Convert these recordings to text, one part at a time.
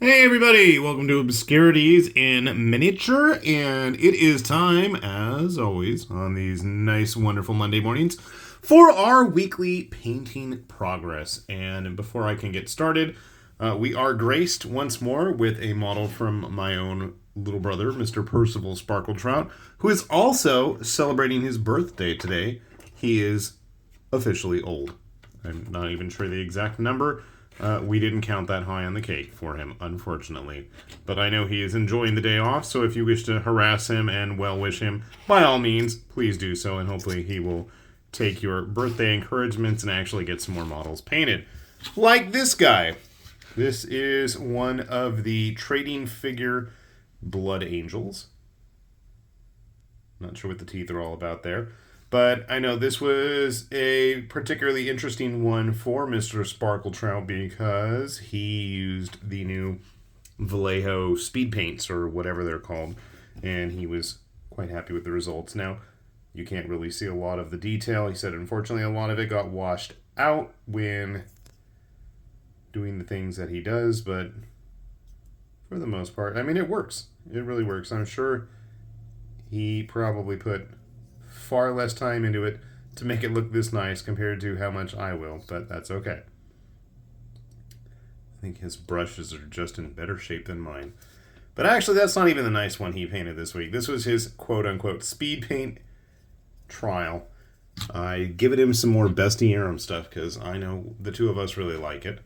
Hey everybody, welcome to Obscurities in miniature, and it is time, as always, on these nice, wonderful Monday mornings, for our weekly painting progress. And before I can get started, we are graced once more with a model from my own little brother, Mr. Percival Sparkletrout, who is also celebrating his birthday today. He is officially old. I'm not even sure the exact number. We didn't count that high on the cake for him, unfortunately. But I know he is enjoying the day off, so if you wish to harass him and well wish him, by all means, please do so, and hopefully he will take your birthday encouragements and actually get some more models painted. Like this guy. This is one of the trading figure Blood Angels. Not sure what the teeth are all about there. But I know this was a particularly interesting one for Mr. Sparkletrout because he used the new Vallejo speed paints or whatever they're called, and he was quite happy with the results. Now, you can't really see a lot of the detail. He said, unfortunately, a lot of it got washed out when doing the things that he does, but for the most part, I mean, it works. It really works. I'm sure he probably put far less time into it to make it look this nice compared to how much I will, but that's okay. I think his brushes are just in better shape than mine. But actually, that's not even the nice one he painted this week. This was his quote-unquote speed paint trial. I given him some more Bestie Aram stuff because I know the two of us really like it.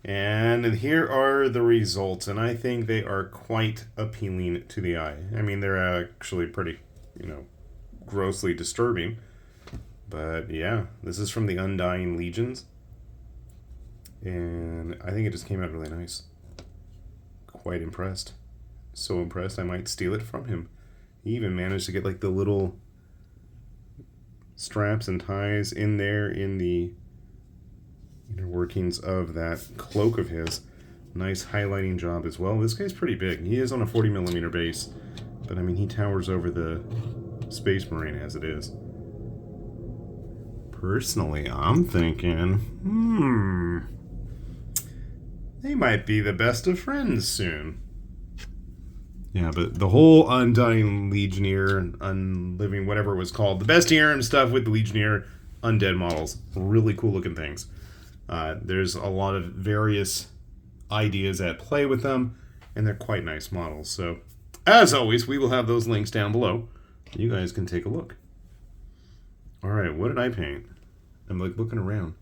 And here are the results, and I think they are quite appealing to the eye. I mean, they're actually pretty, grossly disturbing. But yeah, this is from the Undying Legions. And I think it just came out really nice. Quite impressed. So impressed I might steal it from him. He even managed to get like the little straps and ties in there in the inner workings of that cloak of his. Nice highlighting job as well. This guy's pretty big. He is on a 40mm base. But I mean, he towers over the Space Marine as it is. Personally, I'm thinking, they might be the best of friends soon. Yeah, but the whole Undying Legionnaire, Unliving, whatever it was called, the Bestiarum and stuff with the Legionnaire undead models, really cool looking things. There's a lot of various ideas at play with them, and they're quite nice models. So, as always, we will have those links down below. You guys can take a look. Alright, what did I paint? I'm like looking around.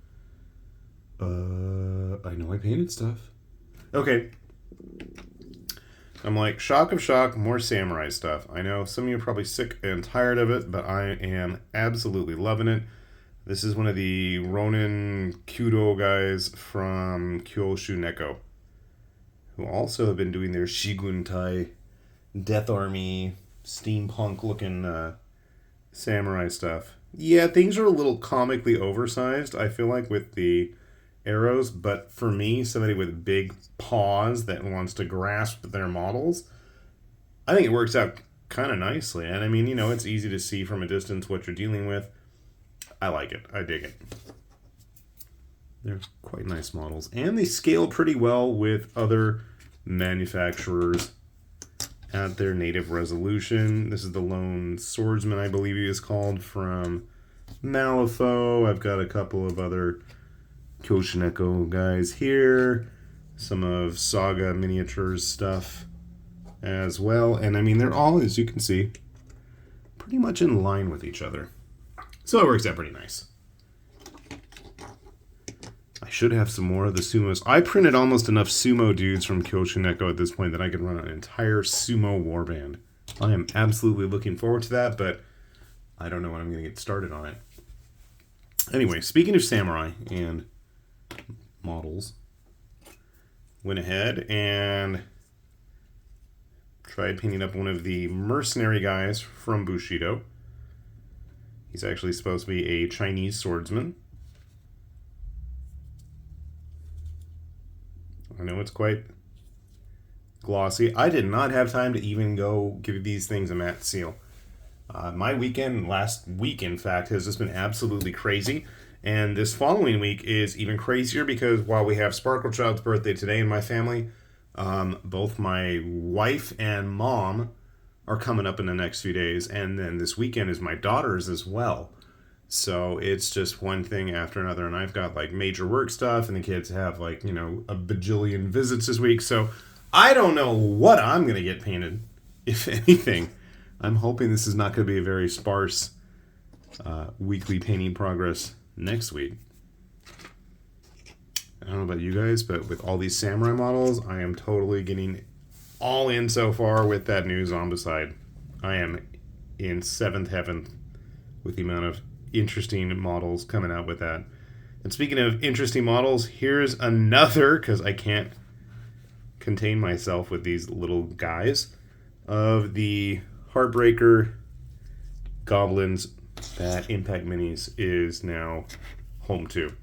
I know I painted stuff. Okay. I'm like, shock of shock, more samurai stuff. I know some of you are probably sick and tired of it, but I am absolutely loving it. This is one of the Ronin Kyudo guys from Kyoshu Neko, who also have been doing their Shiguntai Death Army steampunk looking samurai stuff. Yeah, things are a little comically oversized, I feel like, with the arrows, but for me, somebody with big paws that wants to grasp their models, I think it works out kind of nicely. And I mean, it's easy to see from a distance what you're dealing with. I like it. I dig it. They're quite nice models. And they scale pretty well with other manufacturers at their native resolution. This is the Lone Swordsman, I believe he is called, from Malifaux. I've got a couple of other Kyoshineko guys here. Some of Saga Miniatures stuff as well. And I mean, they're all, as you can see, pretty much in line with each other. So it works out pretty nice. I should have some more of the sumos. I printed almost enough sumo dudes from Kyoshineko at this point that I could run an entire sumo warband. I am absolutely looking forward to that, but I don't know when I'm going to get started on it. Anyway, speaking of samurai and models, went ahead and tried painting up one of the mercenary guys from Bushido. He's actually supposed to be a Chinese swordsman. I know it's quite glossy. I did not have time to even go give these things a matte seal. My weekend, last week in fact, has just been absolutely crazy. And this following week is even crazier because while we have Sparkletrout's birthday today in my family, Both my wife and mom are coming up in the next few days, and then this weekend is my daughter's as well. So it's just one thing after another, and I've got like major work stuff, and the kids have like, you know, a bajillion visits this week. So I don't know what I'm going to get painted, if anything. I'm hoping this is not going to be a very sparse weekly painting progress next week. I don't know about you guys, but with all these samurai models, I am totally getting all in so far with that new Zombicide. I am in seventh heaven with the amount of interesting models coming out with that. And speaking of interesting models, here's another, because I can't contain myself with these little guys, of the Heartbreaker Goblins that Impact Minis is now home to.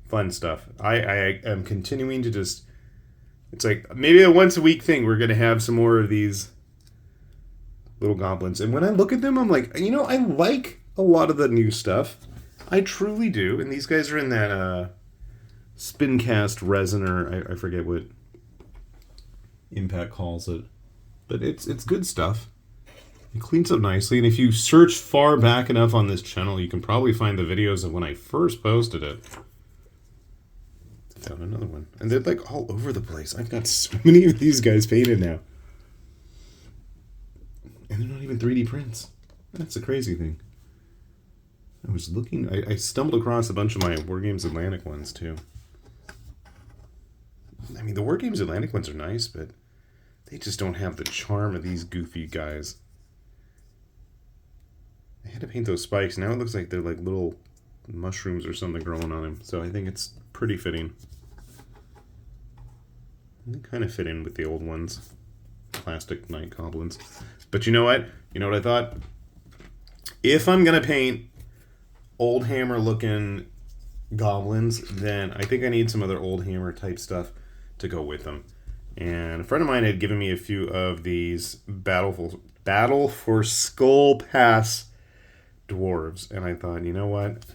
Fun stuff. I am continuing to just... It's like maybe a once a week thing. We're going to have some more of these little goblins. And when I look at them, I'm like, you know, I like a lot of the new stuff. I truly do. And these guys are in that spin cast resin, or I forget what Impact calls it. But it's good stuff. It cleans up nicely. And if you search far back enough on this channel, you can probably find the videos of when I first posted it. Found another one. And they're like all over the place. I've got so many of these guys painted now. And they're not even 3D prints. That's the crazy thing. I was looking... I stumbled across a bunch of my War Games Atlantic ones, too. I mean, the War Games Atlantic ones are nice, but they just don't have the charm of these goofy guys. I had to paint those spikes. Now it looks like they're like little mushrooms or something growing on him. So I think it's pretty fitting. They kind of fit in with the old ones. Plastic night goblins. But you know what? You know what I thought? If I'm going to paint old hammer looking goblins, then I think I need some other old hammer type stuff to go with them. And a friend of mine had given me a few of these Battle for Skull Pass dwarves. And I thought, you know what?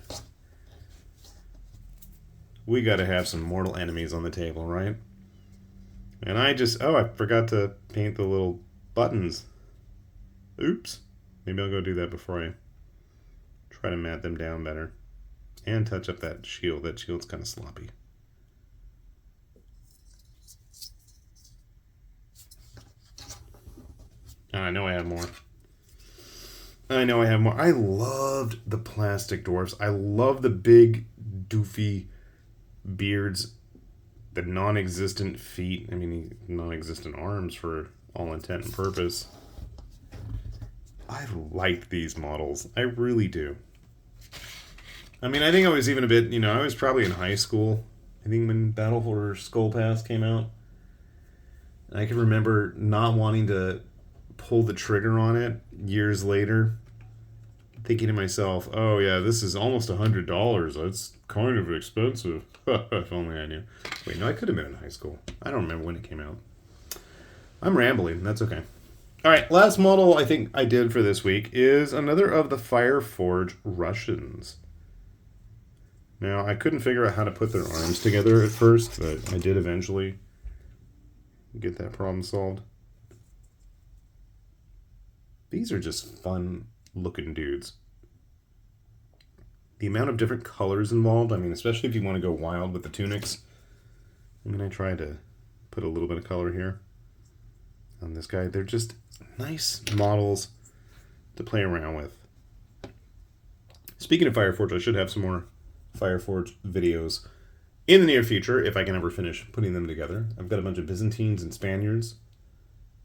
We got to have some mortal enemies on the table, right? And I forgot to paint the little buttons. Oops. Maybe I'll go do that before I try to mat them down better. And touch up that shield. That shield's kind of sloppy. I know I have more. I loved the plastic dwarfs. I love the big, doofy beards, the non-existent feet. I mean, non-existent arms for all intent and purpose. I like these models. I really do. I mean, I think I was even a bit, I was probably in high school, I think, when Battle for Skull Pass came out. And I can remember not wanting to pull the trigger on it years later, thinking to myself, oh yeah, this is almost $100. That's kind of expensive. If only I knew. Wait, no, I could have been in high school. I don't remember when it came out. I'm rambling. That's okay. All right, last model I think I did for this week is another of the Fireforge Russians. Now, I couldn't figure out how to put their arms together at first, but I did eventually get that problem solved. These are just fun looking dudes. The amount of different colors involved, I mean, especially if you want to go wild with the tunics. I mean, I tried to put a little bit of color here on this guy. They're just nice models to play around with. Speaking of Fireforge, I should have some more Fireforge videos in the near future if I can ever finish putting them together. I've got a bunch of Byzantines and Spaniards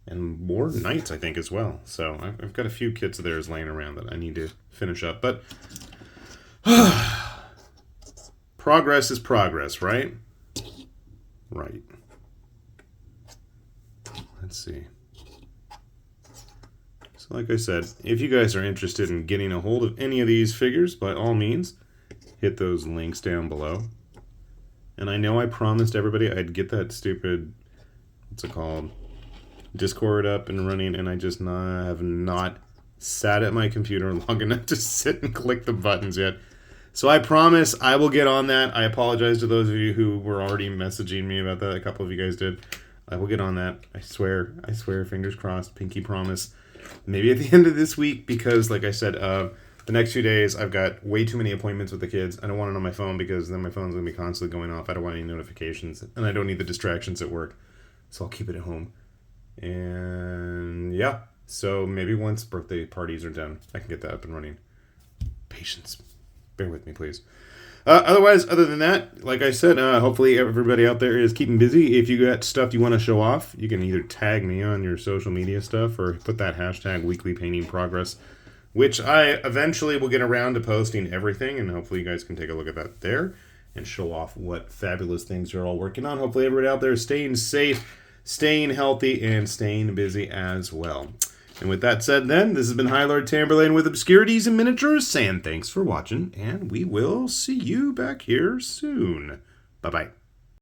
and more Knights, I think, as well. So I've got a few kits of theirs laying around that I need to finish up. But progress is progress, right? Right. Let's see. So like I said, if you guys are interested in getting a hold of any of these figures, by all means, hit those links down below. And I know I promised everybody I'd get that stupid, what's it called, Discord up and running, and I just have not sat at my computer long enough to sit and click the buttons yet. So I promise I will get on that. I apologize to those of you who were already messaging me about that. A couple of you guys did. I will get on that. I swear. Fingers crossed. Pinky promise. Maybe at the end of this week, because like I said, the next few days I've got way too many appointments with the kids. I don't want it on my phone because then my phone's going to be constantly going off. I don't want any notifications, and I don't need the distractions at work. So I'll keep it at home. And yeah, so maybe once birthday parties are done, I can get that up and running. Patience. Bear with me, please. Otherwise, other than that, like I said, hopefully everybody out there is keeping busy. If you got stuff you want to show off, you can either tag me on your social media stuff or put that hashtag weekly painting progress, which I eventually will get around to posting everything, and hopefully you guys can take a look at that there and show off what fabulous things you're all working on. Hopefully everybody out there is staying safe, staying healthy, and staying busy as well. And with that said then, this has been High Lord Tamberlane with Obscurities and Miniatures, saying thanks for watching, and we will see you back here soon. Bye-bye.